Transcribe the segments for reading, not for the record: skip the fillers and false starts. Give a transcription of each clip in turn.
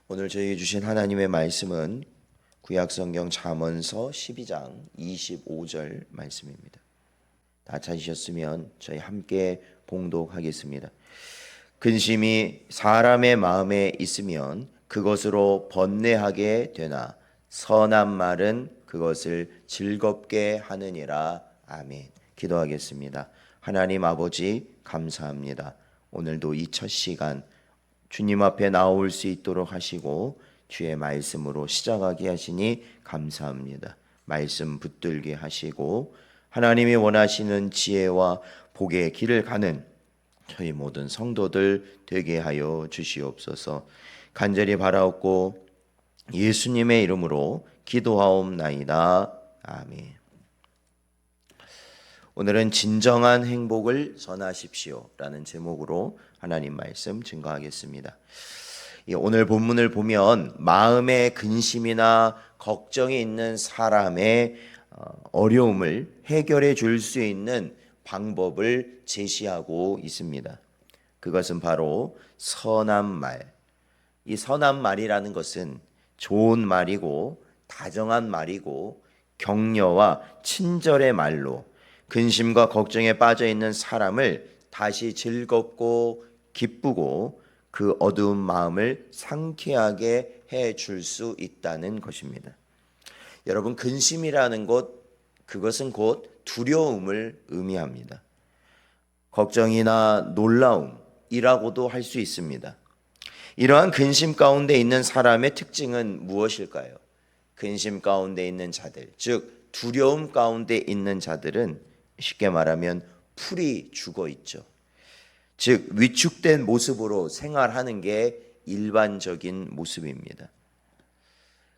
오늘 저에게 주신 하나님의 말씀은 구약성경 잠언서 12장 25절 말씀입니다. 다 찾으셨으면 저희 함께 봉독하겠습니다. 근심이 사람의 마음에 있으면 그것으로 번뇌하게 되나 선한 말은 그것을 즐겁게 하느니라. 아멘. 기도하겠습니다. 하나님 아버지 감사합니다. 오늘도 이 첫 시간 주님 앞에 나올 수 있도록 하시고 주의 말씀으로 시작하게 하시니 감사합니다. 말씀 붙들게 하시고 하나님이 원하시는 지혜와 복의 길을 가는 저희 모든 성도들 되게 하여 주시옵소서. 간절히 바라옵고 예수님의 이름으로 기도하옵나이다. 아멘. 오늘은 진정한 행복을 전하십시오 라는 제목으로 하나님 말씀 증거하겠습니다. 오늘 본문을 보면 마음의 근심이나 걱정이 있는 사람의 어려움을 해결해 줄 수 있는 방법을 제시하고 있습니다. 그것은 바로 선한 말. 이 선한 말이라는 것은 좋은 말이고 다정한 말이고 격려와 친절의 말로 근심과 걱정에 빠져 있는 사람을 다시 즐겁고 기쁘고 그 어두운 마음을 상쾌하게 해 줄 수 있다는 것입니다. 여러분, 근심이라는 것, 그것은 곧 두려움을 의미합니다. 걱정이나 놀라움이라고도 할 수 있습니다. 이러한 근심 가운데 있는 사람의 특징은 무엇일까요? 근심 가운데 있는 자들, 즉 두려움 가운데 있는 자들은 쉽게 말하면 풀이 죽어 있죠. 즉 위축된 모습으로 생활하는 게 일반적인 모습입니다.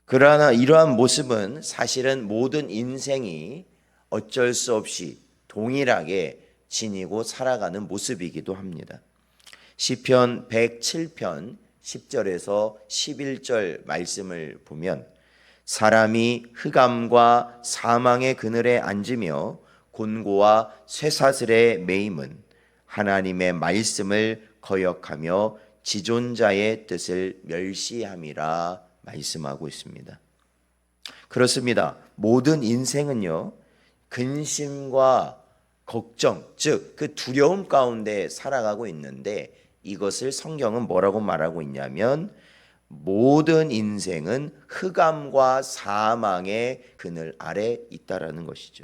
그러나 이러한 모습은 사실은 모든 인생이 어쩔 수 없이 동일하게 지니고 살아가는 모습이기도 합니다. 시편 107편 10절에서 11절 말씀을 보면 사람이 흑암과 사망의 그늘에 앉으며 곤고와 쇠사슬에 매임은 하나님의 말씀을 거역하며 지존자의 뜻을 멸시함이라 말씀하고 있습니다. 그렇습니다. 모든 인생은요, 근심과 걱정, 즉 그 두려움 가운데 살아가고 있는데 이것을 성경은 뭐라고 말하고 있냐면 모든 인생은 흑암과 사망의 그늘 아래 있다라는 것이죠.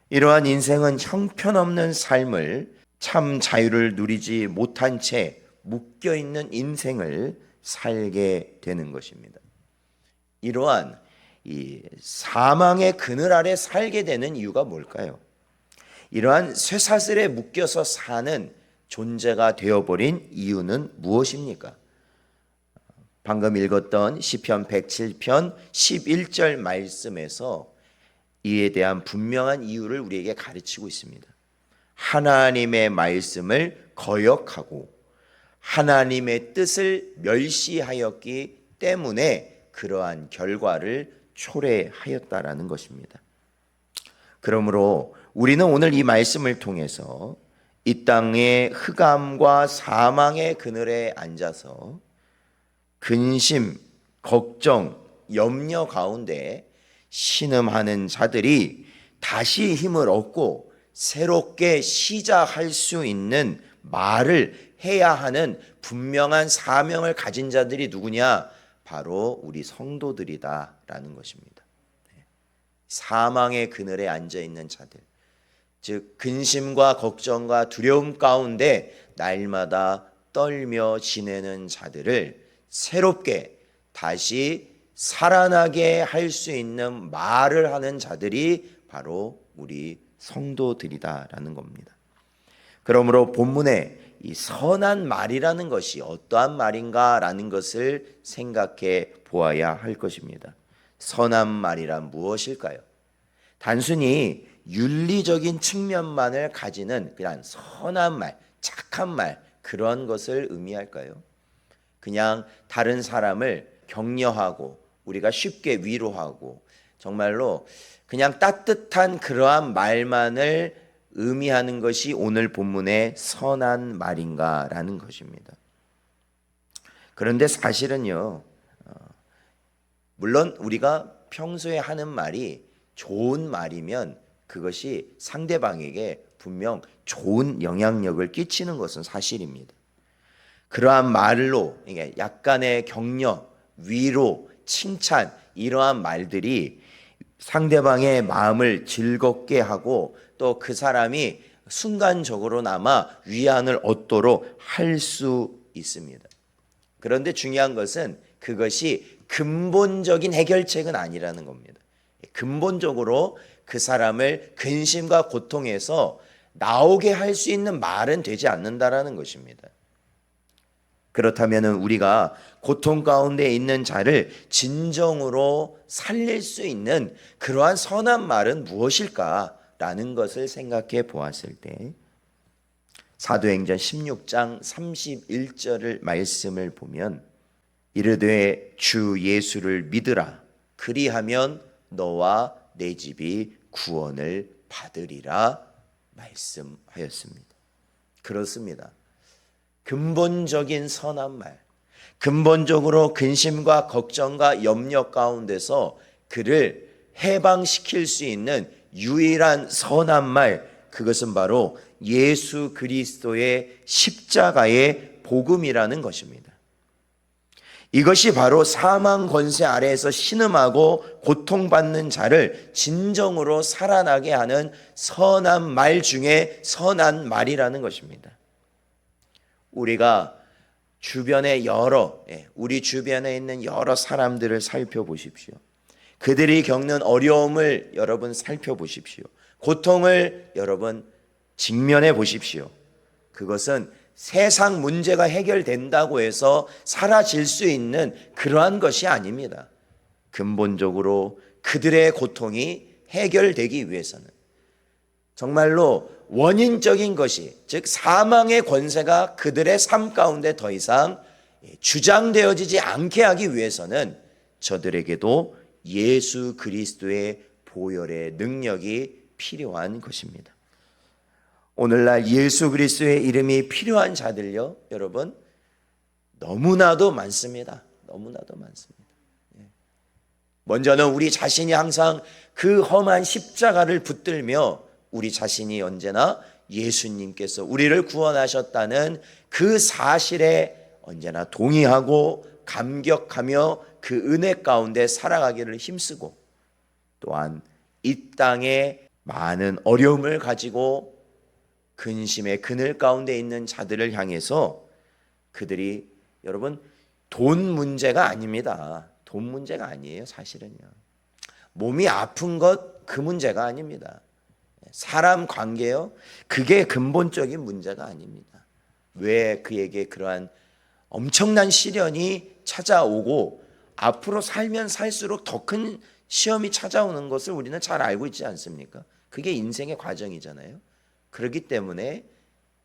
이러한 인생은 형편없는 삶을 참 자유를 누리지 못한 채 묶여있는 인생을 살게 되는 것입니다. 이러한 이 사망의 그늘 아래 살게 되는 이유가 뭘까요? 이러한 쇠사슬에 묶여서 사는 존재가 되어버린 이유는 무엇입니까? 방금 읽었던 시편 107편 11절 말씀에서 이에 대한 분명한 이유를 우리에게 가르치고 있습니다. 하나님의 말씀을 거역하고 하나님의 뜻을 멸시하였기 때문에 그러한 결과를 초래하였다라는 것입니다. 그러므로 우리는 오늘 이 말씀을 통해서 이 땅의 흑암과 사망의 그늘에 앉아서 근심, 걱정, 염려 가운데 신음하는 자들이 다시 힘을 얻고 새롭게 시작할 수 있는 말을 해야 하는 분명한 사명을 가진 자들이 누구냐? 바로 우리 성도들이다라는 것입니다. 사망의 그늘에 앉아 있는 자들, 즉 근심과 걱정과 두려움 가운데 날마다 떨며 지내는 자들을 새롭게 다시 살아나게 할 수 있는 말을 하는 자들이 바로 우리 성도들이다라는 겁니다. 그러므로 본문에 이 선한 말이라는 것이 어떠한 말인가라는 것을 생각해 보아야 할 것입니다. 선한 말이란 무엇일까요? 단순히 윤리적인 측면만을 가지는 그냥 선한 말, 착한 말, 그런 것을 의미할까요? 그냥 다른 사람을 격려하고 우리가 쉽게 위로하고 정말로 그냥 따뜻한 그러한 말만을 의미하는 것이 오늘 본문의 선한 말인가라는 것입니다. 그런데 사실은요, 물론 우리가 평소에 하는 말이 좋은 말이면 그것이 상대방에게 분명 좋은 영향력을 끼치는 것은 사실입니다. 그러한 말로 약간의 격려, 위로, 칭찬 이러한 말들이 상대방의 마음을 즐겁게 하고 또 그 사람이 순간적으로나마 위안을 얻도록 할 수 있습니다. 그런데 중요한 것은 그것이 근본적인 해결책은 아니라는 겁니다. 근본적으로 그 사람을 근심과 고통에서 나오게 할 수 있는 말은 되지 않는다라는 것입니다. 그렇다면 우리가 고통 가운데 있는 자를 진정으로 살릴 수 있는 그러한 선한 말은 무엇일까라는 것을 생각해 보았을 때 사도행전 16장 31절을 말씀을 보면 이르되 주 예수를 믿으라 그리하면 너와 내 집이 구원을 받으리라 말씀하였습니다. 그렇습니다. 근본적인 선한 말, 근본적으로 근심과 걱정과 염려 가운데서 그를 해방시킬 수 있는 유일한 선한 말, 그것은 바로 예수 그리스도의 십자가의 복음이라는 것입니다. 이것이 바로 사망 권세 아래에서 신음하고 고통받는 자를 진정으로 살아나게 하는 선한 말 중에 선한 말이라는 것입니다. 우리가 주변에 우리 주변에 있는 여러 사람들을 살펴보십시오. 그들이 겪는 어려움을 여러분 살펴보십시오. 고통을 여러분 직면해 보십시오. 그것은 세상 문제가 해결된다고 해서 사라질 수 있는 그러한 것이 아닙니다. 근본적으로 그들의 고통이 해결되기 위해서는 정말로 원인적인 것이, 즉 사망의 권세가 그들의 삶 가운데 더 이상 주장되어지지 않게 하기 위해서는 저들에게도 예수 그리스도의 보혈의 능력이 필요한 것입니다. 오늘날 예수 그리스도의 이름이 필요한 자들요, 여러분 너무나도 많습니다. 너무나도 많습니다. 먼저는 우리 자신이 항상 그 험한 십자가를 붙들며 우리 자신이 언제나 예수님께서 우리를 구원하셨다는 그 사실에 언제나 동의하고 감격하며 그 은혜 가운데 살아가기를 힘쓰고, 또한 이 땅에 많은 어려움을 가지고 근심의 그늘 가운데 있는 자들을 향해서 그들이 여러분 돈 문제가 아닙니다. 돈 문제가 아니에요. 사실은요. 몸이 아픈 것 그 문제가 아닙니다. 사람 관계요, 그게 근본적인 문제가 아닙니다. 왜 그에게 그러한 엄청난 시련이 찾아오고 앞으로 살면 살수록 더 큰 시험이 찾아오는 것을 우리는 잘 알고 있지 않습니까? 그게 인생의 과정이잖아요. 그렇기 때문에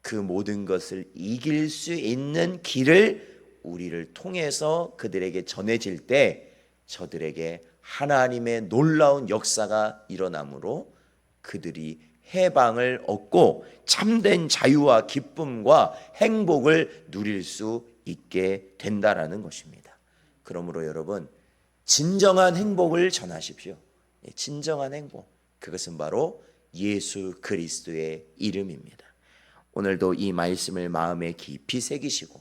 그 모든 것을 이길 수 있는 길을 우리를 통해서 그들에게 전해질 때 저들에게 하나님의 놀라운 역사가 일어나므로 그들이 해방을 얻고 참된 자유와 기쁨과 행복을 누릴 수 있게 된다라는 것입니다. 그러므로 여러분 진정한 행복을 전하십시오. 진정한 행복, 그것은 바로 예수 그리스도의 이름입니다. 오늘도 이 말씀을 마음에 깊이 새기시고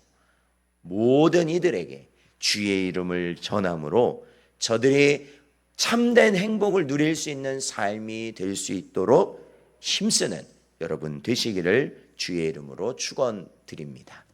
모든 이들에게 주의 이름을 전함으로 저들이 참된 행복을 누릴 수 있는 삶이 될 수 있도록 힘쓰는 여러분 되시기를 주의 이름으로 축원드립니다.